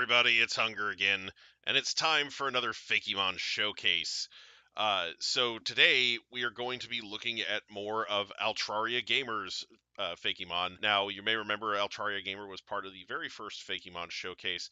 everybody, it's Hunger again, and it's time for another Fakemon showcase. So today we are going to be looking at more of Altraria Gamer's Fakemon. Now, you may remember Altraria Gamer was part of the very first Fakemon showcase,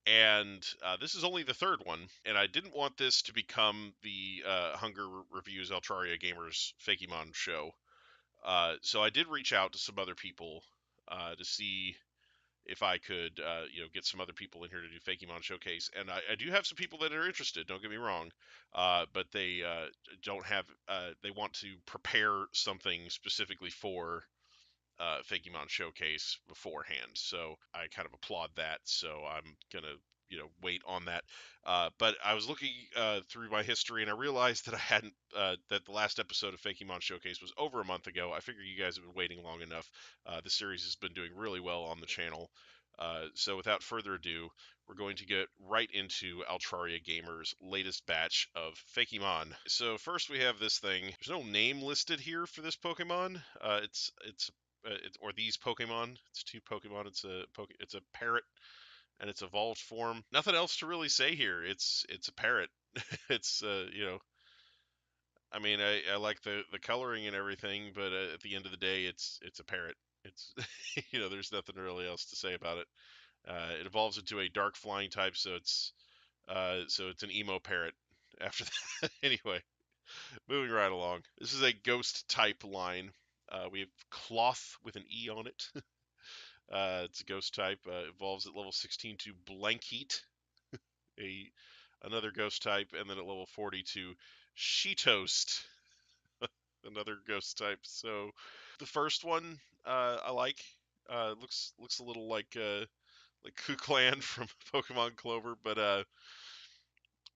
and this is only the third one, and I didn't want this to become the Hunger Reviews Altraria Gamer's Fakemon show. So I did reach out to some other people to see if I could, get some other people in here to do Fakemon Showcase. And I do have some people that are interested, don't get me wrong, but they don't have, they want to prepare something specifically for Fakemon Showcase beforehand. So I kind of applaud that. So I'm going to, wait on that. But I was looking through my history and I realized that I hadn't, that the last episode of Fakemon Showcase was over a month ago. I figure you guys have been waiting long enough. The series has been doing really well on the channel. So without further ado, we're going to get right into Altraria Gamer's latest batch of Fakemon. So first we have this thing. There's no name listed here for this Pokemon. Or these Pokemon. It's two Pokemon. It's a Parrot and its evolved form. Nothing else to really say here. It's a Parrot. it's I mean, I like the coloring and everything, but at the end of the day, it's a Parrot. It's there's nothing really else to say about it. It evolves into a dark flying type, so it's an emo parrot after that. Anyway, moving right along. This is a ghost type line. We have cloth with an E on it. It's a ghost type. Evolves at level 16 to Blankheat, another ghost type, and then at level 40 to Sheetoast, another ghost type. So the first one I like. Looks a little like Kuklan from Pokemon Clover, but I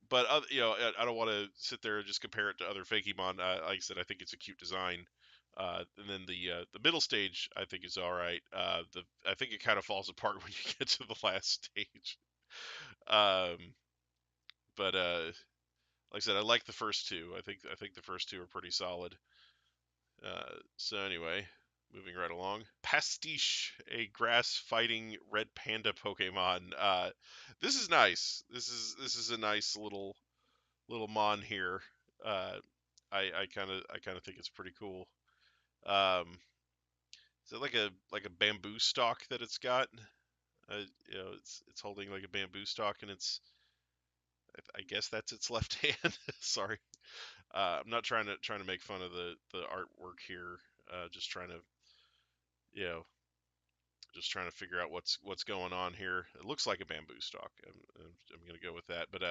don't want to sit there and just compare it to other Fakemon. Like I said, I think it's a cute design. And then the middle stage I think is all right. I think it kind of falls apart when you get to the last stage. Um, but like I said, I like the first two. I think the first two are pretty solid. So anyway, moving right along. Pastiche, a grass fighting red panda Pokemon. This is nice. This is a nice little mon here. Uh, I kind of think it's pretty cool. Um, is it like a bamboo stalk that it's got? It's holding like a bamboo stalk, and I guess that's its left hand. Sorry, I'm not trying to make fun of the artwork here. Just trying to you know just trying to figure out what's going on here. It looks like a bamboo stalk. I'm gonna go with that. But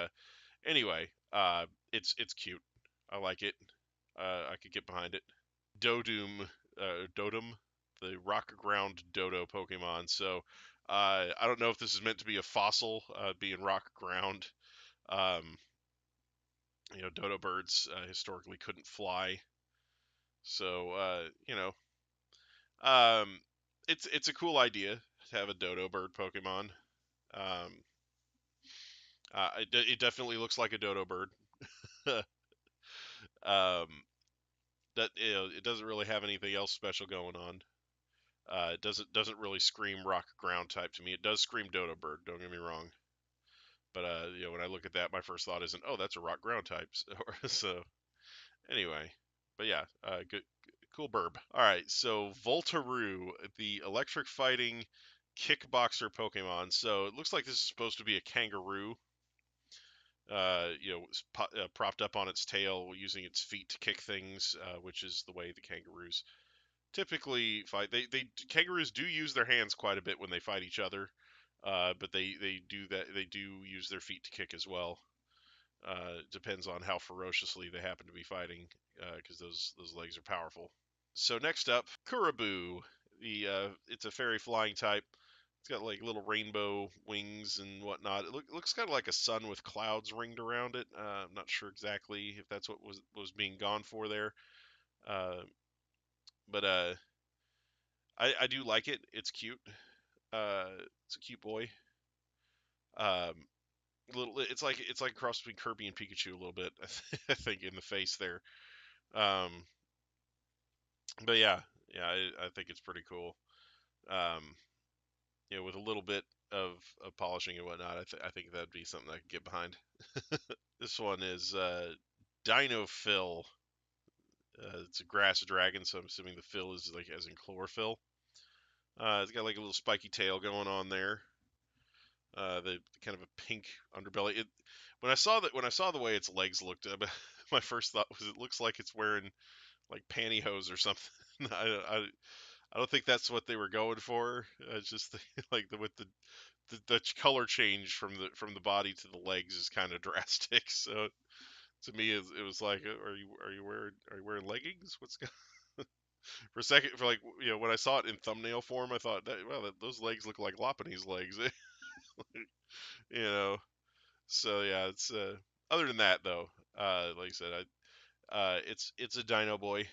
anyway, it's cute. I like it. I could get behind it. Dodum, the rock ground dodo Pokemon. So I don't know if this is meant to be a fossil, being rock ground. Um, dodo birds historically couldn't fly, so um, it's a cool idea to have a dodo bird Pokemon. Um, it definitely looks like a dodo bird. um, that it doesn't really have anything else special going on. It doesn't really scream rock ground type to me. It does scream dodo bird. Don't get me wrong. But when I look at that, my first thought isn't, oh, that's a rock ground type. So anyway, but yeah, good, cool burb. All right, so Voltaroo, the electric fighting kickboxer Pokemon. So it looks like this is supposed to be a kangaroo. Propped up on its tail, using its feet to kick things, which is the way the kangaroos typically fight. Kangaroos do use their hands quite a bit when they fight each other, but they do use their feet to kick as well. Depends on how ferociously they happen to be fighting, because those legs are powerful. So next up, Kuraboo. It's a fairy flying type. It's got like little rainbow wings and whatnot. It looks kind of like a sun with clouds ringed around it. I'm not sure exactly if that's what was being gone for there. Uh, but I do like it. It's cute. It's a cute boy. Um, it's like a cross between Kirby and Pikachu a little bit. I think in the face there. Um, but yeah, I think it's pretty cool. Um, with a little bit of polishing and whatnot. I think that'd be something I could get behind. This one is Dino Phil. It's a grass dragon, so I'm assuming the Phil is like as in chlorophyll. It's got like a little spiky tail going on there. The kind of a pink underbelly. When I saw the way its legs looked, my first thought was it looks like it's wearing like pantyhose or something. I don't think that's what they were going for. It's just like the color change from the body to the legs is kind of drastic. So to me, it was like, are you wearing leggings? What's going for a second, for like, when I saw it in thumbnail form, I thought those legs look like Lopunny's legs, you know. So yeah, it's other than that though, like I said, it's a Dino Boy.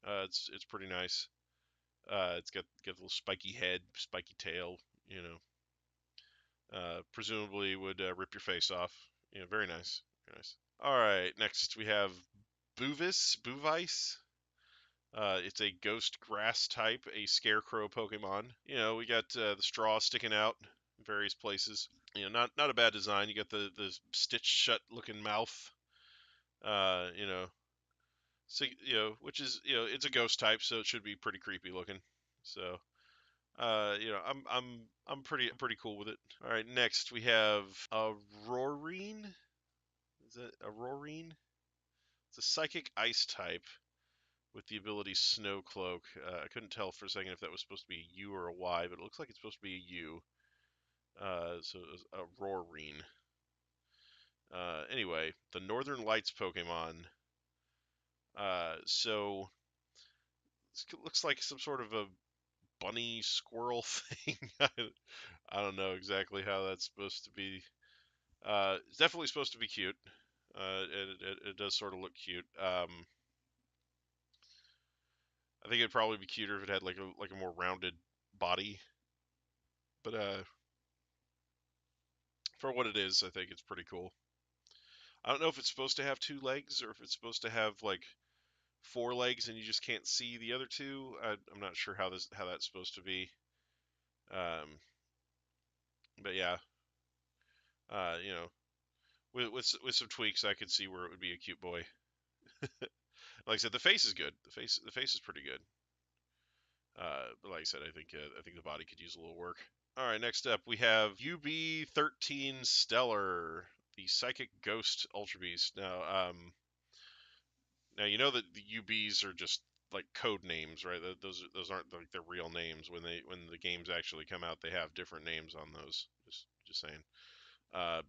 It's pretty nice. It's got a little spiky head, spiky tail, you know. Presumably would rip your face off. Very nice, very nice. All right, next we have Buvise. It's a ghost grass type, a scarecrow Pokemon. We got the straw sticking out in various places. Not a bad design. You got the stitched shut looking mouth. You know, so which is it's a ghost type, so it should be pretty creepy looking. So, I'm pretty cool with it. All right, next we have Aurorine. Is that Aurorine? It's a psychic ice type with the ability Snow Cloak. I couldn't tell for a second if that was supposed to be a U or a Y, but it looks like it's supposed to be a U. So it was Aurorine. Anyway, the Northern Lights Pokemon. So it looks like some sort of a bunny squirrel thing. I don't know exactly how that's supposed to be. It's definitely supposed to be cute. It does sort of look cute. I think it'd probably be cuter if it had like a more rounded body. But for what it is, I think it's pretty cool. I don't know if it's supposed to have two legs or if it's supposed to have like four legs and you just can't see the other two. I'm not sure how that's supposed to be. Um, but yeah, you know, with some tweaks, I could see where it would be a cute boy. Like I said, the face is good. The face is pretty good. But like I said, I think the body could use a little work. All right, next up we have UB13 Stellar, the Psychic Ghost Ultra Beast. Now you know that the UBs are just like code names, right? Those aren't like their real names. When the games actually come out, they have different names on those. Just saying.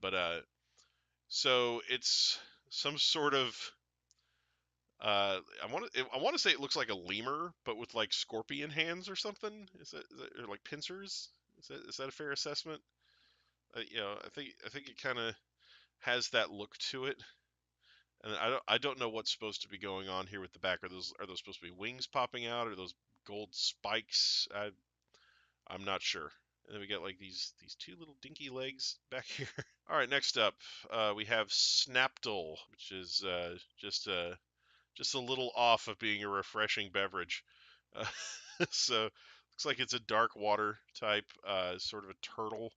But so it's some sort of I want to say it looks like a lemur, but with like scorpion hands or something. Is that or like pincers? Is that a fair assessment? I think it kind of has that look to it, and I don't know what's supposed to be going on here with the back. Are those supposed to be wings popping out? Are those gold spikes? I'm not sure. And then we got like these two little dinky legs back here. All right, next up we have SnapDole, which is just a little off of being a refreshing beverage. Uh, so looks like it's a dark water type, sort of a turtle.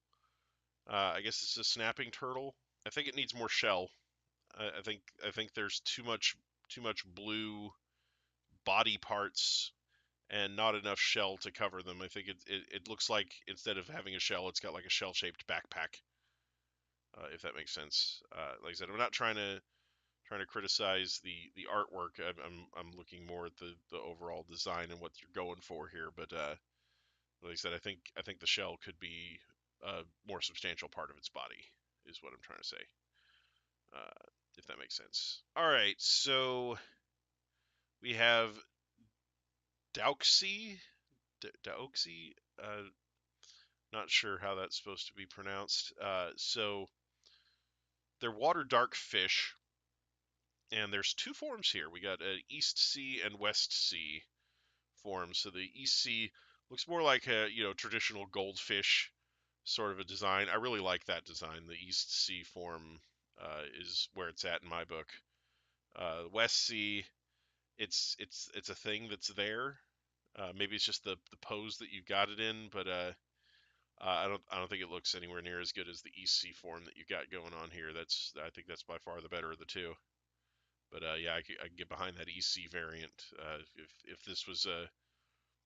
I guess it's a snapping turtle. I think it needs more shell. I think there's too much blue body parts and not enough shell to cover them. I think it looks like instead of having a shell, it's got like a shell-shaped backpack. If that makes sense. Like I said, I'm not trying to criticize the artwork. I'm looking more at the overall design and what you're going for here. But like I said, I think the shell could be a more substantial part of its body, is what I'm trying to say. If that makes sense. All right, so we have Dauxie. Dauxie. Not sure how that's supposed to be pronounced. So they're water dark fish, and there's two forms here. We got an East Sea and West Sea form. So the East Sea looks more like a traditional goldfish sort of a design. I really like that design. The East Sea form is where it's at in my book. West Sea, it's a thing that's there. Maybe it's just the pose that you got it in, but I don't think it looks anywhere near as good as the EC form that you got going on here. I think that's by far the better of the two. But yeah, I can get behind that EC variant. If this was a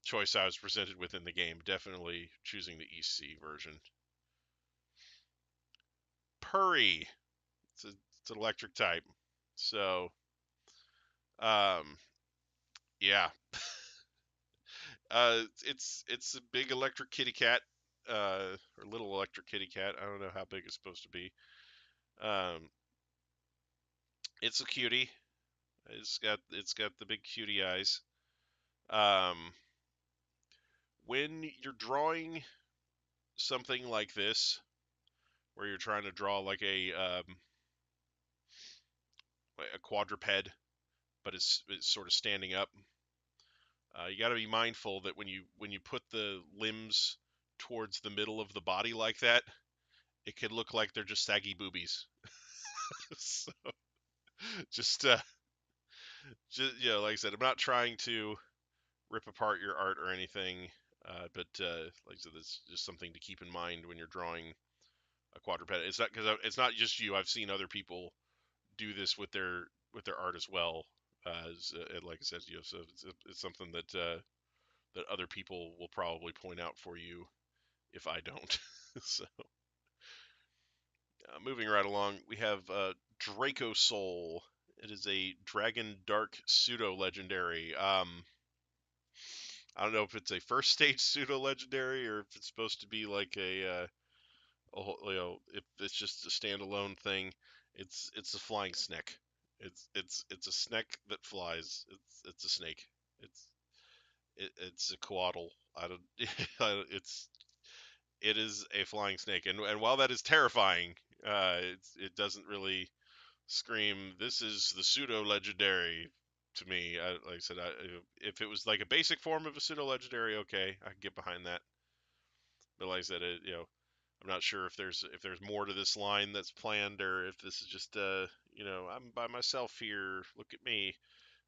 choice I was presented with in the game, definitely choosing the EC version. Purry. It's an electric type. So, um, yeah, it's a big electric kitty cat, or little electric kitty cat. I don't know how big it's supposed to be. Um, it's a cutie. It's got the big cutie eyes. Um, when you're drawing something like this, where you're trying to draw like a quadruped, but it's sort of standing up, you got to be mindful that when you put the limbs towards the middle of the body like that, it could look like they're just saggy boobies. So just like I said, I'm not trying to rip apart your art or anything, but like I said, it's just something to keep in mind when you're drawing a quadruped. It's not because it's not just you. I've seen other people do this with their art as well. And like I said, so it's something that other people will probably point out for you if I don't. So moving right along, we have Draco Sole. It is a Dragon Dark pseudo legendary. I don't know if it's a first stage pseudo legendary or if it's supposed to be like if it's just a standalone thing. It's a flying snake. It's a snake that flies. It's a snake. It's it's a coatl. I don't. It is a flying snake, and while that is terrifying, it doesn't really scream. This is the pseudo legendary to me. Like I said, if it was like a basic form of a pseudo legendary, okay, I can get behind that. But like I said, I'm not sure if there's more to this line that's planned or if this is just I'm by myself here. Look at me.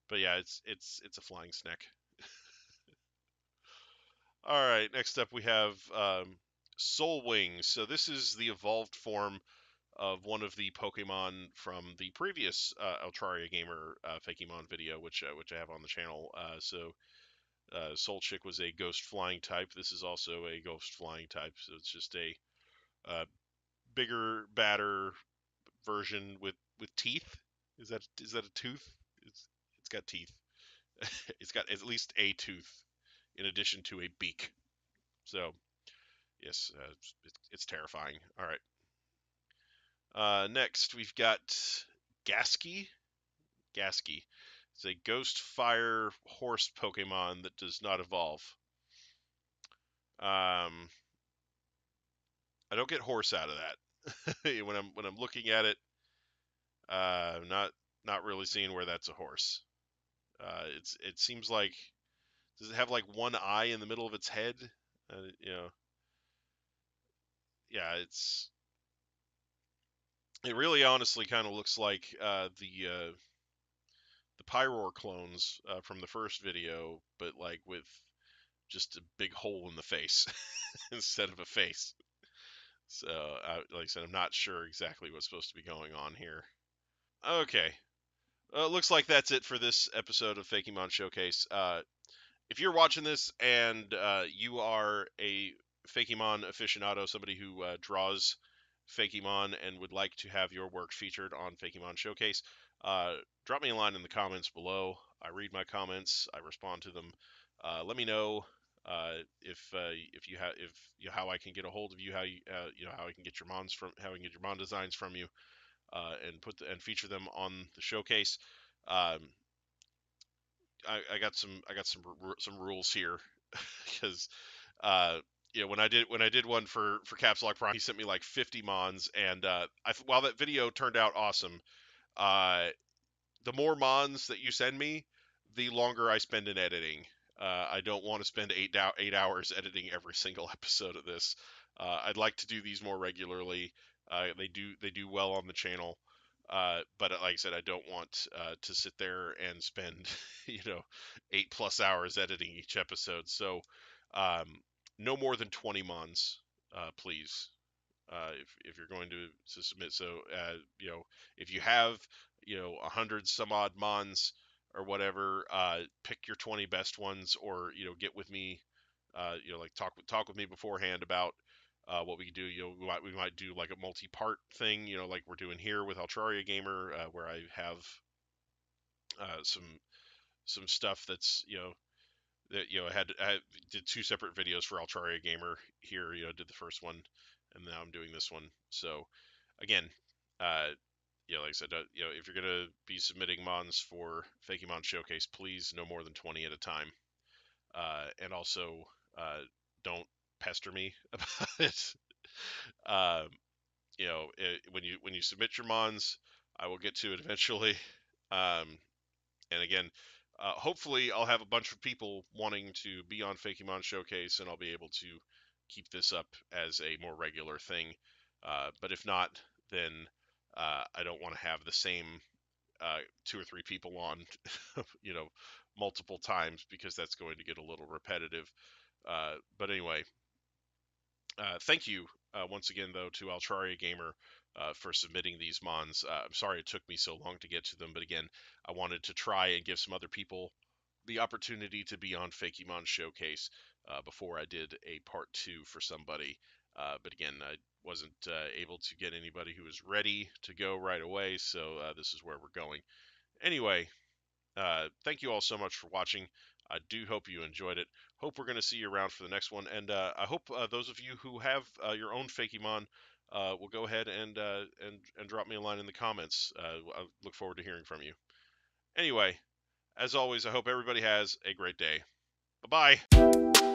But yeah, it's a flying snake. All right, next up we have Soul Wings. So this is the evolved form of one of the Pokemon from the previous Altraria Gamer Fakemon video, which I have on the channel. Soul Chick was a ghost flying type. This is also a ghost flying type. So it's just a uh, bigger, badder version with teeth. Is that a tooth? It's got teeth. It's got at least a tooth in addition to a beak. So yes, it's terrifying. All right. Next we've got Gaskey. Gaskey. It's a ghost fire horse Pokemon that does not evolve. Um, I don't get horse out of that. When I'm looking at it, not really seeing where that's a horse. It seems like, does it have like one eye in the middle of its head? Uh, you know, yeah, it really honestly kind of looks like the Pyroar clones from the first video, but like with just a big hole in the face instead of a face. So, like I said, I'm not sure exactly what's supposed to be going on here. Okay, looks like that's it for this episode of Fakemon Showcase. If you're watching this and you are a Fakemon aficionado, somebody who draws Fakemon and would like to have your work featured on Fakemon Showcase, drop me a line in the comments below. I read my comments, I respond to them. Let me know if you have if you know, how I can get a hold of you, how I can get your mons from how I can get your mon designs from you, and and feature them on the showcase. Um, I got some rules here because when I did one for Caps Lock Prime, he sent me like 50 mons, and while that video turned out awesome, uh, the more mons that you send me, the longer I spend in editing. I don't want to spend 8 hours editing every single episode of this. I'd like to do these more regularly. They do well on the channel. But like I said, I don't want to sit there and spend, you know, 8+ hours editing each episode. So, um, no more than 20 mons please. If you're going to submit, so if you have 100 some odd mons or whatever, pick your 20 best ones, or get with me, like talk with me beforehand about what we can do. We might do like a multi-part thing, like we're doing here with Altraria Gamer, where I have some stuff that's that I did two separate videos for Altraria Gamer here. Did the first one, and now I'm doing this one. So again, uh, like I said, if you're gonna be submitting mons for Fakemon Showcase, please no more than 20 at a time, and also don't pester me about it. Um, when you submit your mons, I will get to it eventually. Um, and again, hopefully I'll have a bunch of people wanting to be on Fakemon Showcase, and I'll be able to keep this up as a more regular thing. But if not, then I don't want to have the same two or three people on, multiple times, because that's going to get a little repetitive. But anyway, thank you once again, though, to Altraria Gamer for submitting these mons. I'm sorry it took me so long to get to them, but again, I wanted to try and give some other people the opportunity to be on Fakemon Showcase before I did a part 2 for somebody. But again, I wasn't able to get anybody who was ready to go right away, so this is where we're going. Anyway, thank you all so much for watching. I do hope you enjoyed it. Hope we're going to see you around for the next one. And I hope those of you who have your own Fakemon will go ahead and drop me a line in the comments. I look forward to hearing from you. Anyway, as always, I hope everybody has a great day. Bye-bye.